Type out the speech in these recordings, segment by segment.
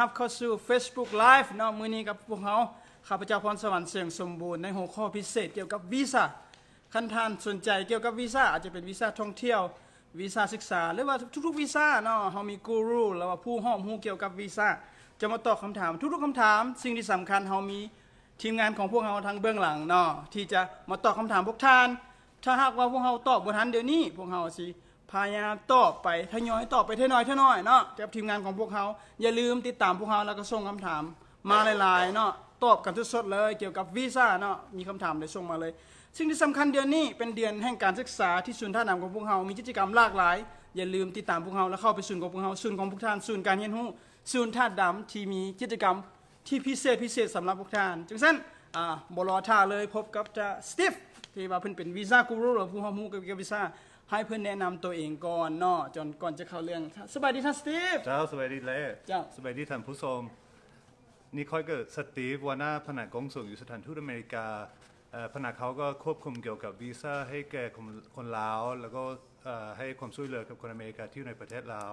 รับเข้าสู่ Facebook Live เนาะมื้อนี้กับพวกเราข้าพเจ้าพรสวรรค์เสียงสมบูรณ์ในหัวข้อพิเศษเกี่ยวกับวีซ่าคันท่านสนใจเกี่ยวกับวีซ่าอาจจะเป็นวีซ่าท่องเที่ยววีซ่าศึกษาหรือว่าทุกๆวีซ่าเนาะเฮามีกูรูแล้วว่าผู้ห้อมฮู้เกี่ยวกับวีซ่าจะมาตอบคำถามทุกๆคำถามสิ่งที่สำคัญเฮามีทีมงานของพวกเราทางเบื้องหลังเนาะที่จะมาตอบคำถามพวกท่านถ้าหากว่าพวกเราตอบบ่ทันเดี๋ยวนี้พวกเราสิพยายามตอบไปทยอยตอบไปเท่าน้อยเนาะกับทีมงานของพวกเขาอย่าลืมติดตามพวกเขาแล้วก็ส่งคำถามมาหลายๆเนาะตอบกันสดๆเลยเกี่ยวกับวีซ่าเนาะมีคำถามได้ส่งมาเลยสิ่งที่สำคัญเดือนนี้เป็นเดือนแห่งการศึกษาที่ศูนย์ท่าน้ำของพวกเรามีกิจกรรมหลากหลายอย่าลืมติดตามพวกเราแล้วเข้าไปศูนย์ของพวกเราศูนย์ของพวกท่านศูนย์การเรียนรู้ศูนย์ท่าดำที่มีกิจกรรมที่พิเศษสำหรับพวกท่านจังซั่นบ่รอท่าเลยพบกับสตีฟที่ว่าเพิ่นเป็นวีซ่ากูรูหรือผู้ห้อมฮู้เกี่ยวกับวีซ่าให้เพื่อนแนะนำตัวเองก่อนเนาะจนก่อนจะเข้าเรื่องสบายดีท่านสตีฟ เจ้าสวัสดีเล่ เจ้า สวัสดีท่านผู้ชมนี่ค่อยเกิดสตีฟวาน่าแผนกกงสุลอยู่สถานทูตอเมริกาแผนกเขาก็ควบคุมเกี่ยวกับวีซ่าให้แก่คนลาวแล้วก็ให้ความช่วยเหลือกับคนอเมริกาที่อยู่ในประเทศลาว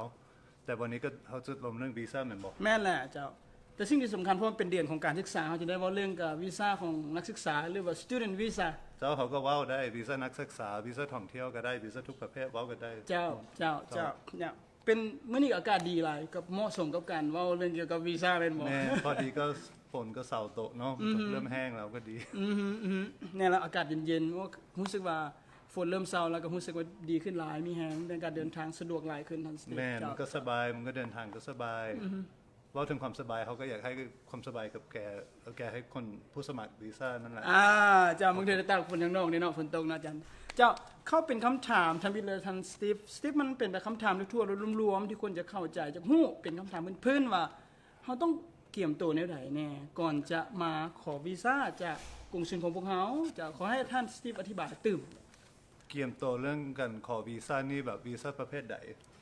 แต่วันนี้ก็เขาจะลงเรื่องวีซ่าเหมือนบอก แม่นแหละเจ้าแต่สิ่งที่สำคัญเพราะมันเป็นเดือนของการศึกษาเขาจะได้ว่าเรื่องกับวีซ่าของนักศึกษาหรือว่า student visa เจ้าเขาก็ว้าวได้วีซ่านักศึกษาวีซ่าท่องเที่ยวก็ได้วีซ่าทุกประเภทว้าวก็ได้ เจ้าเนี่ยเป็นมื้อนี้อากาศดีหลายกับเหมาะสมกับการเว้าเรื่องเกี่ยวกับวีซ่าเป็นบ่ แม่พอดีก็ฝนก็เสาโตะเนาะเริ่มแห้งแล้วก็ดี เนี่ยแหละอากาศเย็นๆว่ารู้สึกว่าฝนเริ่มเซาแล้วก็รู้สึกว่าดีขึ้นหลายมีแฮงในการเดินทางสะดวกหลายขึ้นทันที แม่มันก็สบายมันก็เดินทางก็สบายว่าถึงความสบายเขาก็อยากให้ความสบายกับแกให้คนผู้สมัครวีซ่านั่นแหละ เจ้ามึงเดินตากฝนข้างนอกนี่เนาะฝนตกนะอาจารย์เจ้าเข้าเป็นคำถามทันทีเลยทันสตีฟมันเป็นแต่คำถามทั่วๆรวมๆที่คนจะเข้าใจจากฮู้เป็นคำถามพื้นๆว่าเขาต้องเกี่ยมตัวแนวใดแน่ก่อนจะมาขอวีซ่าจากกงสุลของพวกเขาจะขอให้ท่านสตีฟอธิบายตื่ม เกี่ยมตัวเรื่องกันขอวีซ่านี่แบบวีซ่าประเภทใด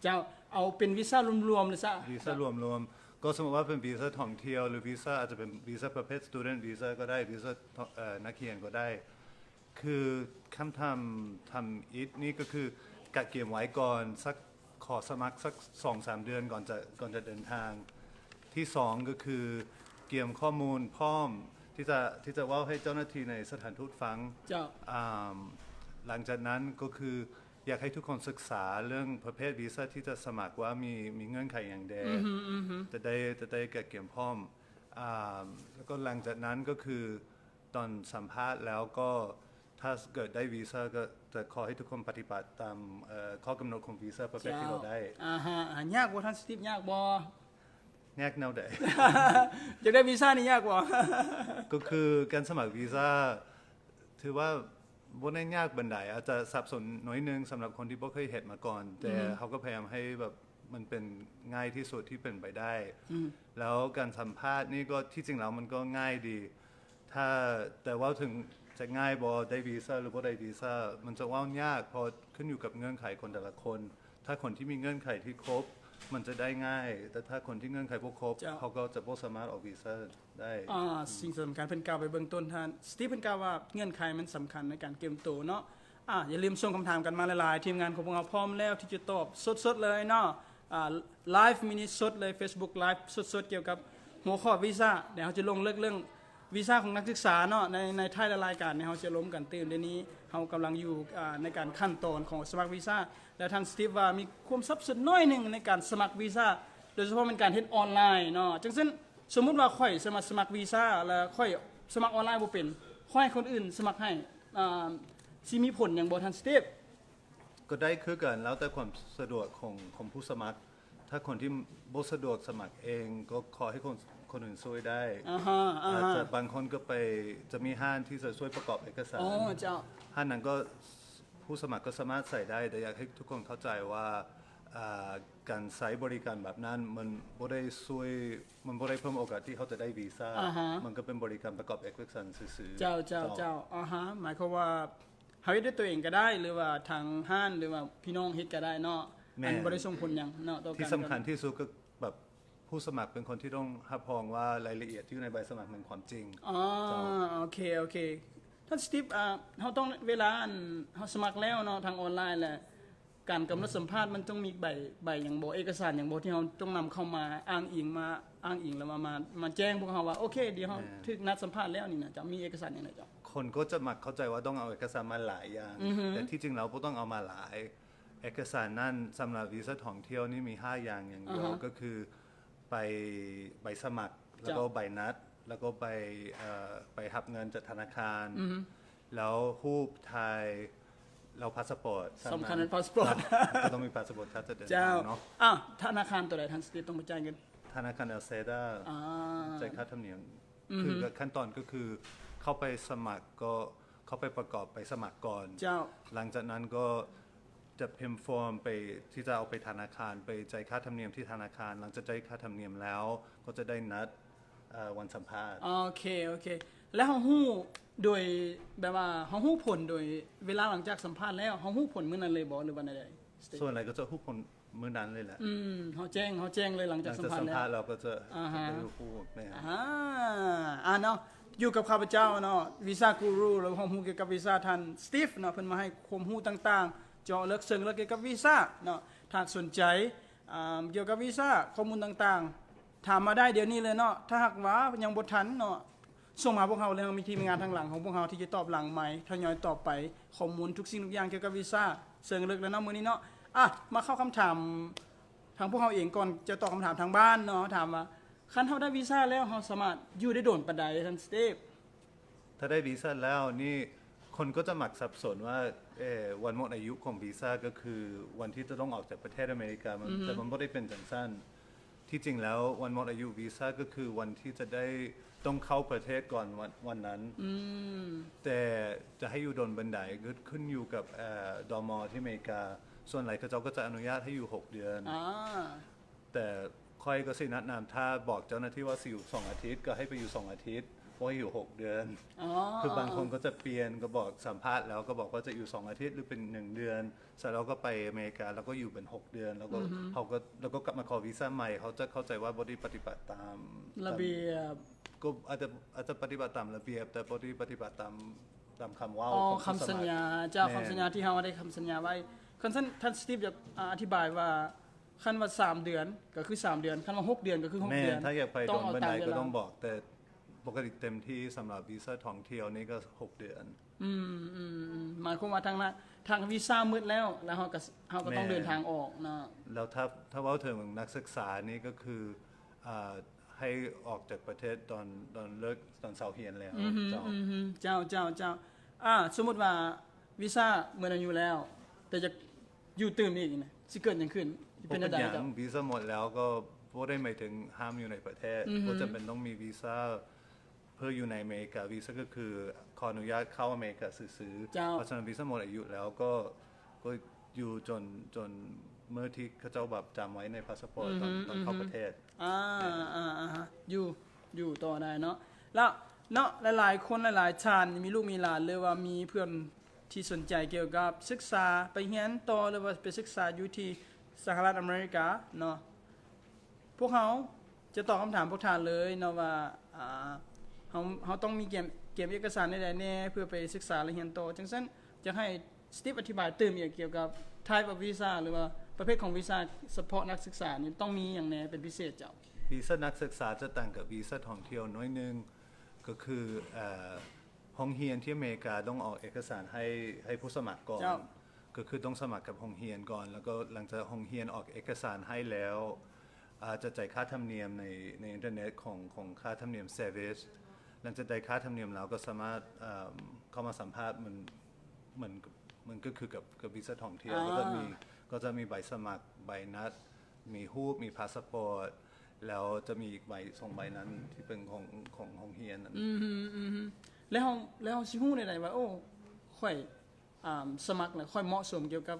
เจ้าเอาเป็นวีซ่ารวมๆเลยซะ วีซ่ารวมก็สมมติว่าเป็นวีซ่าท่องเที่ยวหรือวีซ่าอาจจะเป็นวีซ่าประเภท student visa ก็ได้วีซ่านักเรียนก็ได้ คือคำทำอีทนี่ก็คือกะเกี่ยมไว้ก่อนสักขอสมัครสัก 2-3 เดือนก่อนจะเดินทาง ที่2ก็คือเกี่ยมข้อมูลพร้อมที่จะเว่าให้เจ้าหน้าที่ในสถานทูตฟัง เจ้า หลังจากนั้นก็คืออยากให้ทุกคนศึกษาเรื่องประเภทวีซ่าที่จะสมัครว่ามีเงื่อนไขอย่างใดจะได้แก่เกี่ยมพร้อมแล้วก็หลังจากนั้นก็คือตอนสัมภาษณ์แล้วก็ถ้าเกิดได้วีซ่าก็จะขอให้ทุกคนปฏิบัติตามข้อกำหนดของวีซ่าประเภทที่เราได้ ยากบ่ท่านสตีฟยากบ่ แยกแนวใด จะได้วีซ่านี่ยากบ่ ก็คือการสมัครวีซ่าถือว่าบ่ได้ยากบันไดอาจจะสับสนน้อยนึงสำหรับคนที่บ่เคยเห็นมาก่อน แต่เขาก็พยายามให้แบบมันเป็นง่ายที่สุดที่เป็นไปได้แล้วการสัมภาษณ์นี่ก็ที่จริงแล้วมันก็ง่ายดีแต่ว่าถึงจะง่ายบ่ได้วีซ่าหรือบ่ได้วีซ่ามันจะว่ายากพอขึ้นอยู่กับเงื่อนไขคนแต่ละคน ถ้าคนที่มีเงื่อนไขที่ครบมันจะได้ง่ายแต่ถ้าคนที่เงื่อนไขบ่ครบเขาก็จะบ่สามารถออกวีซ่าได้สิ่งสำคัญเพิ่นกล่าวไปเบื้องต้นท่านสตีฟเพิ่นกล่าวว่าเงื่อนไขมันสำคัญในการเก็บตัวเนาะอย่าลืมส่งคำถามกันมาหลายๆทีมงานของพวกเราพร้อมแล้วที่จะตอบสดๆเลยเนาะไลฟ์มินิสดเลย Facebook Live สดๆเกี่ยวกับหัวข้อวีซ่าเดี๋ยวเราจะลงเรื่องวีซ่าของนักศึกษาเนาะในท้ายรายการเนี่ยเราจะล้มกันตื่นเดี๋ยวนี้เรากำลังอยู่ในการขั้นตอนของสมัครวีซ่าแล้วท่านสตีฟว่ามีความซับซ้อนน้อยหนึ่งในการสมัครวีซ่าโดยเฉพาะเป็นการเฮ็ดออนไลน์เนาะจังซั่นสมมุติว่าค่อยสมัครวีซ่าแล้วค่อยสมัครออนไลน์บ่เป็นค่อยให้คนอื่นสมัครให้สิมีผลหยังบ่ท่านสตีฟ ก็ได้คือกันแล้วแต่ความสะดวกของผู้สมัคร ถ้าคนที่บ่สะดวกสมัครเองก็ขอให้คนอื่นช่วยได้อาจจะบางคนก็ไปจะมีห้างที่จะช่วยประกอบเอกสารห้างนั้นก็ผู้สมัครก็สามารถใส่ได้แต่อยากให้ทุกคนเข้าใจว่าการใช้บริการแบบนั้นมันบ่ได้ช่วยมันบ่ได้เพิ่มโอกาสที่เขาจะได้วีซ่ามันก็เป็นบริการประกอบเอกสารซื่อๆเจ้าหมายความว่าเฮาเฮ็ดด้วยตัวเองก็ได้หรือว่าทางห้างหรือว่าพี่น้องเฮ็ดก็ได้เนาะอันบ่ได้ส่งผลหยังเนาะต่อกันที่สำคัญที่สุดก็แบบผู้สมัครเป็นคนที่ต้องรับรองว่ารายละเอียดที่อยู่ในใบสมัครเป็นความจริงโอเคท่านสตีฟเฮาต้องเวลาเฮาสมัครแล้วเนาะทางออนไลน์แหละการกำหนดสัมภาษณ์มันต้องมีใบหยังบ่เอกสารหยังบ่ที่เฮาต้องนำเข้ามาอ้างอิงมา อ้างอิงแล้วมาแจ้งพวกเฮาว่าโอเคเดี๋ยวเฮาถึกนัดสัมภาษณ์แล้วนี่นะจะมีเอกสารหยังไงจ้ะคนก็จะมักเข้าใจว่าต้องเอาเอกสารมาหลายอย่างแต่ที่จริงแล้วบ่ต้องเอามาหลายเอกสารนั่นสำหรับวีซ่าท่องเที่ยวนี่มี5อย่างอย่างเดียวก็คือไปใบสมัครแล้วก็ใบนัดแล้วก็ไปรับเงินจากธนาคารแล้วรูปถ่ายแล้วพาสปอร์ตสำคัญเป็นพาสปอร์ตก็ต้องมีพาสปอร์ตถ้าจะเดินทางเนาะธนาคารตัวใดทางสตีฟต้องไปจ่ายเงินธนาคารเอลเซดาจ่ายค่าธรรมเนียมคือขั้นตอนก็คือเข้าไปสมัครก็เข้าไปประกอบไปสมัครก่อนหลังจากนั้นก็จะพิมพ์ฟอร์มไปที่จะเอาไปธนาคารไปจ่ายค่าธรรมเนียมที่ธนาคารหลังจากจ่ายค่าธรรมเนียมแล้วก็จะได้นัดวันสัมภาษณ์โอเคแล้วเฮาฮู้โดยแบบว่าเฮาฮู้ผลโดยเวลาหลังจากสัมภาษณ์แล้วเฮาฮู้ผลมื้อนั้นเลยบ่หรือว่าใดๆส่วนอะไรก็จะฮู้ผลมื้อนั้นเลยแหละเฮาแจ้งเลยหลังจากสัมภาษณ์แล้วเราก็จะฮู้แม่เนาะอยู่กับข้าพเจ้าเนาะวีซ่ากูรูแล้วความรู้เกี่ยวกับวีซ่าท่านสตีฟเนาะเพิ่นมาให้ความรู้ต่างๆเจาะลึกซึ้งเกี่ยวกับวีซ่าเนาะถ้าสนใจเกี่ยวกับวีซ่าข้อมูลต่างๆถามมาได้เดี๋ยวนี้เลยเนาะถ้าหากว่ายังบ่ทันเนาะส่งมาพวกเราเลยมีทีมงานทางหลังของพวกเราที่จะตอบหลังใหม่ทยอยตอบไปข้อมูลทุกสิ่งทุกอย่างเกี่ยวกับวีซ่าเชิงลึกแล้วเนาะมื้อนี้เนาะมาเข้าคำถามทางพวกเราเองก่อนจะตอบคำถามทางบ้านเนาะถามว่าคันเฮาได้วีซ่าแล้วเฮาสามารถอยู่ได้โดนปานใดท่านสตีฟถ้าได้วีซ่าแล้วนี่คนก็จะมักสับสนว่าวันหมดอายุของวีซ่าก็คือวันที่จะต้องออกจากประเทศอเมริกาแต่มันไม่ได้เป็นจังสั้นที่จริงแล้ววันหมดอายุวีซ่าก็คือวันที่จะได้ต้องเข้าประเทศก่อนวันนั้นแต่จะให้อยู่โดนบันไดก็ขึ้นอยู่กับดม.ที่อเมริกาส่วนไหนเขาก็จะอนุญาตให้อยู่6 เดือนแต่ค่อยก็สิแนะนำถ้าบอกเจ้าหน้าที่ว่าสิอยู่2 อาทิตย์ก็ให้ไปอยู่2 อาทิตย์เพราะอยู่6 เดือนคือบางคนก็จะเปลี่ยนก็บอกสัมภาษณ์แล้วก็บอกว่าจะอยู่2 อาทิตย์หรือเป็น1 เดือนเสร็จแล้วก็ไปอเมริกาแล้วก็อยู่เป็น6 เดือนแล้วก็เขาก็แล้วก็กลับมาขอวีซ่าใหม่เขาจะเข้าใจว่าบ่ได้ปฏิบัติตามระเบียบก็อาจจะปฏิบัติตามระเบียบแต่บ่ได้ปฏิบัติตามคำว่าคำสัญญาเจ้าคำสัญญาที่เฮาได้คำสัญญาไว้คันท่านสตีฟจะอธิบายว่าคันว่า3 เดือนก็คือ3 เดือนคันว่า6 เดือนก็คือ6 เดือนถ้าอยากไปโดนบันไดก็ต้องบอกแต่ปกติเต็มที่สำหรับวีซ่าท่องเที่ยวนี่ก็6 เดือนหมายความว่าทางวีซ่ามืดแล้วเฮาก็ต้องเดินทางออกนะแล้วถ้าเว้าถึงนักศึกษานี่ก็คือให้ออกจากประเทศตอนเลิกตอนเช้าเรียนแล้วเจ้าสมมุติว่าวีซ่าเมื่อนั้นอยู่แล้วแต่จะอยู่ตื่นอีกนะสิเกิดหยังขึ้นเป็นอะไรครับวีซ่าหมดแล้วก็บ่ได้หมายถึงห้ามอยู่ในประเทศก็จำเป็นต้องมีวีซ่าเพื่ออยู่ในอเมริกาวีซ่าก็คือขออนุญาตเข้าอเมริกาซื้อเพราะฉะนั้นวีซ่าหมดอายุแล้วก็อยู่จนเมื่อที่เขาเจ้าแบบจำไว้ในพาสปอร์ตตอนเข้าประเทศอยู่ต่อได้เนาะแล้วเนาะหลายๆคนหลายๆชาติมีลูกมีหลานเลยว่ามีเพื่อนที่สนใจเกี่ยวกับศึกษาไปเรียนต่อหรือว่าไปศึกษาอยู่ที่สหรัฐอเมริกาเนาะพวกเขาจะตอบคำถามพวกท่านเลยเนาะว่าเขาต้องมีเก็บเอกสารใดๆแน่เพื่อไปศึกษาและเรียนต่อจังซั่นจะให้สตีฟอธิบายเติมอีกเกี่ยวกับ type of visa หรือว่าประเภทของวีซ่าเฉพาะนักศึกษานี่ต้องมีอย่างแน่เป็นพิเศษเจ้าวีซ่านักศึกษาจะต่างกับวีซ่าท่องเที่ยวน้อยนึงก็คือห้องเรียนที่อเมริกาต้องออกเอกสารให้ผู้สมัครก่อนก็คือต้องสมัครกับห้องเรียนก่อนแล้วก็หลังจากห้องเรียนออกเอกสารให้แล้วจะจ่ายค่าธรรมเนียมในอินเทอร์เน็ตของค่าธรรมเนียมเซอร์วิสหลังจากได้ค่าธรรมเนียมแล้วก็สามารถเข้ามาสัมภาษณ์มันก็คือกับวีซ่าท่องเที่ยวแล้วก็จะมีใบสมัครใบนัดมีรูปมีพาสปอร์ตแล้วจะมีอีกใบ2 ใบนั้นที่เป็นของห้องเรียนแล้วสิฮู้ได้ว่าโอ้ค่อยสมัครแล้วค่อยเหมาะสมเกี่ยวกับ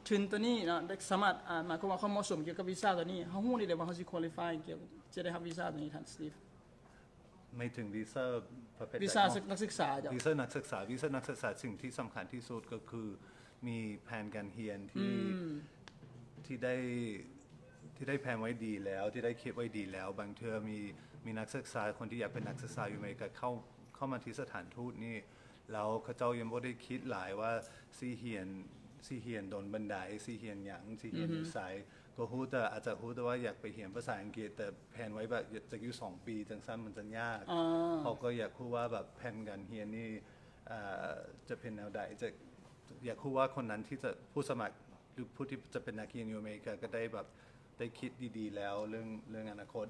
ทุนตัวนี้เนาะได้สามารถหมายความว่าเขาเหมาะสมเกี่ยวกับวีซ่าตัวนี้เฮาฮู้ได้ว่าเฮาสิควอลิฟายเกี่ยวจะได้รับวีซ่าตัวนี้ท่านสตีฟไม่ถึงวีซ่าประเภทวีซ่านักศึกษาจ้ะวีซ่านักศึกษาสิ่งที่สำคัญที่สุดก็คือมีแผนการเรียนที่ได้แผนไว้ดีแล้วที่ได้คิดไว้ดีแล้วบางเทื่อมีนักศึกษาคนที่อยากเป็นนักศึกษาอยู่อเมริกาเข้ามาที่สถานทูตนี่แล้วเขาเจ้ายังบ่ได้คิดหลายว่าสิเรียนโดนบันไดสิเรียนหยังสิเรียนอยู่ไส ก็ฮู้แต่อาจจะฮู้แต่ว่าอยากไปเรียนภาษาอังกฤษแต่แผนไว้แบบจะอยู่2 ปีจังซั่นมันจะยากเขาก็อยากรู้ว่าแบบแผนการเรียนนี่จะเป็นแนวใดจะอยากรู้ว่าคนนั้นที่จะผู้สมัครหรือผู้ที่จะเป็นนักเรียนอยู่อเมริกาก็ได้แบบได้คิดดีๆแล้วเรื่องอนาคต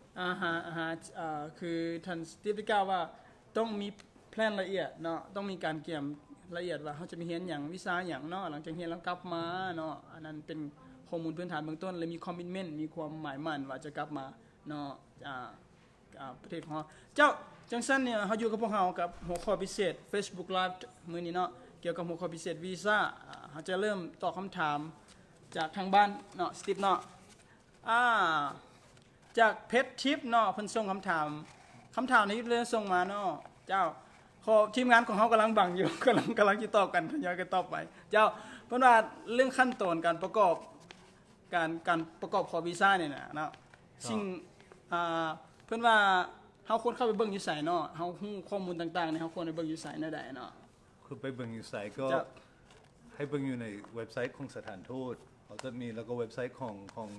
คือท่านสตีฟได้กล่าวว่าต้องมีแพลนละเอียดเนาะต้องมีการเกี่ยมละเอียดว่าเขาจะมีเรียนอย่างวิชาอย่างเนาะหลังจากเรียนแล้วกลับมาเนาะอันนั้นเป็นข้อมูลพื้นฐานเบื้องต้นเลยมีคอมมิตเมนต์มีความหมายมั่นว่าจะกลับมาเนาะประเทศของเราเจ้าจังซั่นเนี่ยเฮาอยู่กับพวกเฮากับหัวข้อพิเศษ Facebook Live มื้อนี้เนาะเกี่ยวกับหัวข้อพิเศษวีซ่าเฮาจะเริ่มตอบคำถามจากทางบ้านเนาะสตีฟเนาะจากเพชรทิพย์เนาะเพิ่นส่งคำถามนี้เรื่องส่งมาเนาะเจ้าขอทีมงานของเฮากำลังบังอยู่ กำลังสิตอบกันทยอยกันตอบไปเจ้าเพิ่นว่าเรื่องขั้นตอนการประกอบการประกอบขอวีซ่าเนี่ยนะเนาะสิ่งเพิ่นว่าเฮาควรเข้าไปเบิ่งอยู่ไสเนาะเฮาฮู้ข้อมูลต่างๆเนี่ยเฮาควรไปเบิ่งอยู่ไสแนวใดเนาะคือไปเบิ่งอยู่ไสก็ให้เบิ่งอยู่ในเว็บไซต์ของสถานทูตเขาจะมีแล้วก็เว็บไซต์ของ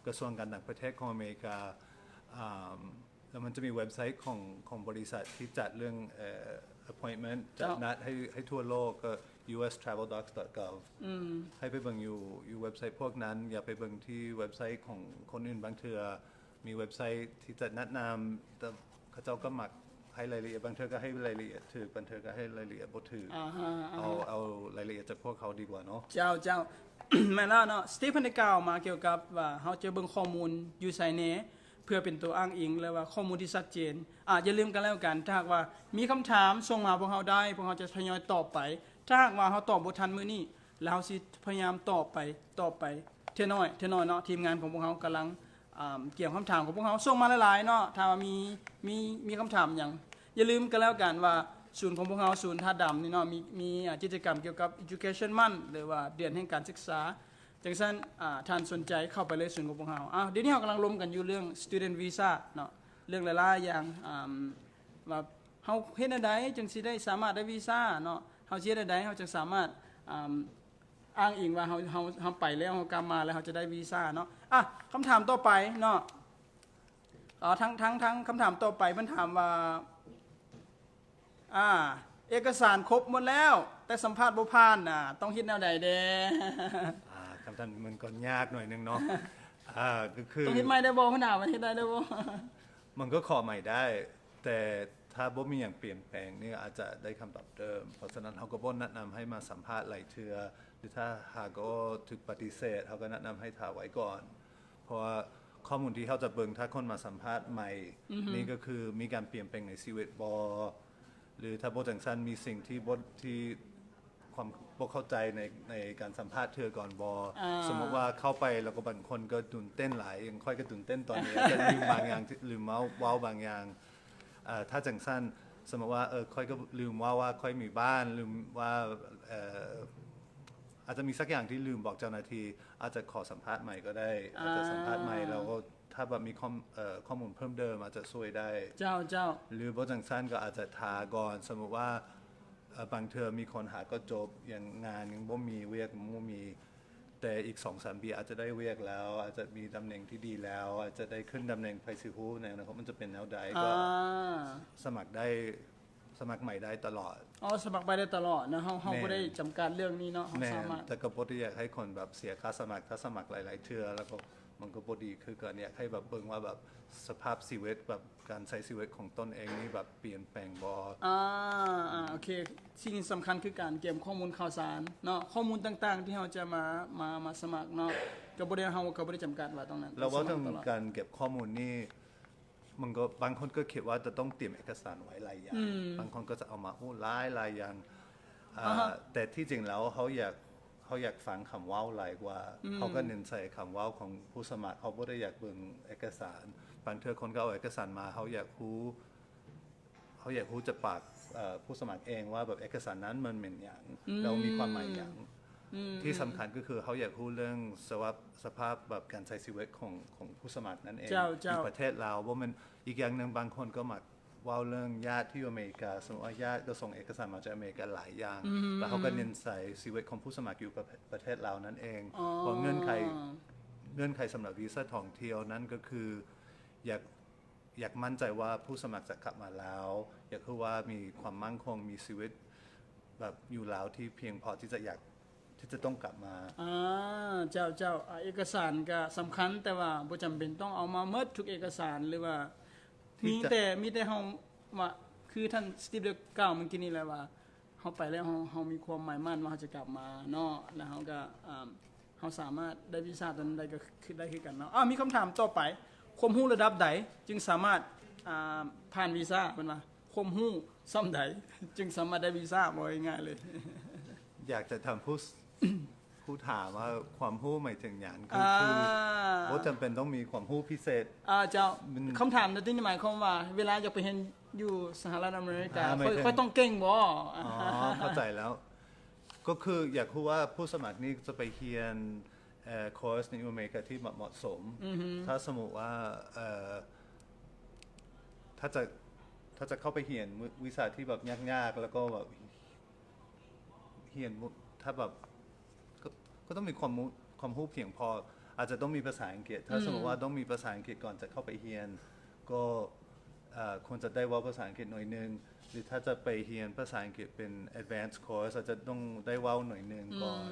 กระทรวงการต่างประเทศของอเมริกาแล้วมันจะมีเว็บไซต์ของบริษัทที่จัดเรื่องappointment จัดนัดให้ทั่วโลกก็ ustraveldocs.gov ให้ไปเบิ่งอยู่เว็บไซต์พวกนั้นอย่าไปเบิ่งที่เว็บไซต์ของคนอื่นบางเทื่อมีเว็บไซต์ที่จะแนะนำแต่เขาเจ้าก็มักให้รายละเอียดบางเทื่อก็ให้รายละเอียดถือบางเทื่อก็ให้รายละเอียดบ่ถือเอารายละเอียดจากพวกเขาดีกว่าเนาะเจ้า แม่นแล้วเนาะสตีฟได้กล่าวมาเกี่ยวกับว่าเฮาจะเบิ่งข้อมูลอยู่ไสแหน่เพื่อเป็นตัวอ้างอิงแล้วว่าข้อมูลที่ชัดเจนอย่าลืมกันแล้วกันถ้าหากว่ามีคำถามส่งมาพวกเฮาได้พวกเฮาจะทยอยตอบไปถ้าหากว่าเฮาตอบบ่ทันมื้อนี้แล้วเฮาสิพยายามตอบไปเท่าน้อยเนาะทีมงานของพวกเฮากำลังเกี่ยวคำถามของพวกเฮาส่งมาหลายๆเนาะถ้าว่ามีคำถามหยังอย่าลืมกันแล้วกันว่าศูนย์ของพวกเฮาศูนย์ท่าดำนี่เนาะมีกิจกรรมเกี่ยวกับ Education Month หรือว่าเดือนแห่งการศึกษาจังซั่นท่านสนใจเข้าไปเลยศูนย์ของพวกเฮาเดี๋ยวนี้เฮากำลังล้มกันอยู่เรื่อง Student Visa เนาะเรื่องหลายๆอย่างว่าเฮาเฮ็ดจังไดจึงสิได้สามารถได้วีซ่าเนาะเฮาสิเฮ็ดจังไดเฮาจึงสามารถอ้างอิงว่าเฮาไปแล้วเฮากลับมาแล้วเฮาจะได้วีซ่าเนาะคำถามต่อไปเนาะทั้งคำถามต่อไปมันถามว่าเอกสารครบหมดแล้วแต่สัมภาษณ์บ่ผ่านต้องเฮ็ดแนวใดเด้คำถามมันก็ยากหน่อยนึงเนาะก็คือต้องเฮ็ดใหม่ได้บ่เพิ่นถามว่าเฮ็ดได้บ่มันก็ขอใหม่ได้แต่ถ้าบ่มีอย่างเปลี่ยนแปลงนี่อาจจะได้คำตอบเดิมเพราะฉะนั้นเฮาก็บ่แนะนำให้มาสัมภาษณ์หลายเทื่อหรือถ้าหากก็ถูกปฏิเสธเฮาก็แนะนำให้ถ่าไว้ก่อนเพราะว่าข้อมูลที่เฮาจะเบิ่งถ้าคนมาสัมภาษณ์ใหม่นี่ก็คือมีการเปลี่ยนแปลงในชีวิตบ่หรือถ้าบ่จังซั่นมีสิ่งที่ความบ่เข้าใจในการสัมภาษณ์เทื่อก่อนบ่สมมุติว่าเข้าไปแล้วก็บางคนก็ตื่นเต้นหลายอย่างค่อยก็ตื่นเต้นตอนนี้จะลืมบางอย่างลืมเว้าบางอย่างถ้าจังซั่นสมมุติว่าค่อยก็ลืมว่าค่อยมีบ้านลืมว่าอาจจะมีสักอย่างที่ลืมบอกเจ้าหน้าที่อาจจะขอสัมภาษณ์ใหม่ก็ได้อาจจะสัมภาษณ์ใหม่แล้วก็ถ้าแบบมีข้อมูลเพิ่มเติมอาจจะช่วยได้เจ้าหรือบ่จังซั่นก็อาจจะทาก่อนสมมุติว่าบางเทื่อมีคนหาก็จบอย่างงานยังบ่มีเวียกบ่มีแต่อีก 2-3 ปีอาจจะได้เวียกแล้วอาจจะมีตำแหน่งที่ดีแล้วอาจจะได้ขึ้นตำแหน่งไผสิฮู้ในอนาคตมันจะเป็นแนวใดก็สมัครใหม่ได้ตลอดสมัครไปได้ตลอดนะเฮาบ่ได้จำกัดเรื่องนี้เนาะเฮาสามารถแต่ก็บ่ได้อยากให้คนแบบเสียค่าสมัครถ้าสมัครหลายๆเทื่อแล้วก็มันก็บ่ดีคือกันอยากให้แบบเบิ่งว่าแบบสภาพชีวิตแบบการใช้ชีวิตของตนเองนี่แบบเปลี่ยนแปลงบ่โอเคสิ่งสำคัญคือการเก็บข้อมูลข่าวสารเนาะข้อมูลต่างๆที่เฮาจะมาสมัครเนาะก็บ่ได้จำกัดว่าตรงนั้นแล้วว่าทางการเก็บข้อมูลนี่มันก็บางคนก็คิดว่าจะต้องเตรียมเอกสารไว้หลายอย่างบางคนก็จะเอามาหลายอย่างแต่ที่จริงแล้วเขาอยากฟังคำเว้าหลายกว่าเขาก็เน้นใส่คำเว้าของผู้สมัครเขาบ่ได้อยากเบิ่งเอกสารบางเทื่อคนก็เอาเอกสารมาเขาอยากรู้จากปากผู้สมัครเองว่าแบบเอกสารนั้นมันเป็นหยังแล้วมีความหมายหยังที่สำคัญก็คือเขาอยากรู้เรื่องสภาพแบบการใช้ชีวิตของผู้สมัครนั่นเองในประเทศลาวว่ามันอีกอย่างนึงบางคนก็มักว่าเรื่องญาติที่อเมริกาสมมติว่าญาติก็ส่งเอกสารมาจากอเมริกาหลายอย่างแล้วเขาก็เน้นใส่ชีวิตของผู้สมัครอยู่ประเทศลาวนั่นเองเพราะเงื่อนไข เงื่อนไขสำหรับวีซ่าท่องเที่ยวนั่นก็คืออยากอยากมั่นใจว่าผู้สมัครจะกลับมาแล้ว อยากคือว่ามีความมั่นคงมีชีวิตแบบอยู่แล้วที่เพียงพอที่จะอยากที่จะต้องกลับมา เจ้าเอกสารก็สำคัญแต่ว่าบ่จำเป็นต้องเอามาหมดทุกเอกสารหรือว่า ที่ มี จะ แต่เฮาว่าคือท่านสตีฟได้กล่าวเมื่อกี้นี้แหละว่าเฮาไปแล้วเฮามีความหมายมั่นว่าเฮาจะกลับมาเนาะแล้วเฮาก็เฮาสามารถได้วีซ่าตัวนั้นได้ก็คือได้คือกันเนาะมีคำถามต่อไปความรู้ระดับใดจึงสามารถผ่านวีซ่าเพิ่นว่าความรู้ส่ำใดจึงสามารถได้วีซ่าบ่ง่ายๆเลย อยากจะทำผู้ถามว่าความรู้หมายถึงอย่างคือ อ่า ว่าจำเป็นต้องมีความรู้พิเศษ เจ้า มัน คำถามที่นี่หมายความว่า เวลาอยากไปเห็นอยู่สหรัฐอเมริกา หมายถึง ค่อยต้องเก่งบ่ อ๋อเข้าใจแล้ว ก็คืออยากรู้ว่าผู้สมัครนี่จะไปเรียนคอร์สในอเมริกาที่เหมาะสม ถ้าสมมติว่าถ้าจะเข้าไปเรียนวิชาที่แบบยากๆแล้วก็แบบเรียนถ้าแบบก็ต้องมีความรู้เพียงพอ อาจจะต้องมีภาษาอังกฤษ ถ้าสมมติว่าต้องมีภาษาอังกฤษก่อนจะเข้าไปเรียน ก็ควรจะได้เว่าภาษาอังกฤษหน่อยนึง หรือถ้าจะไปเรียนภาษาอังกฤษเป็น advanced course อาจจะต้องได้เว่าหน่อยนึงก่อน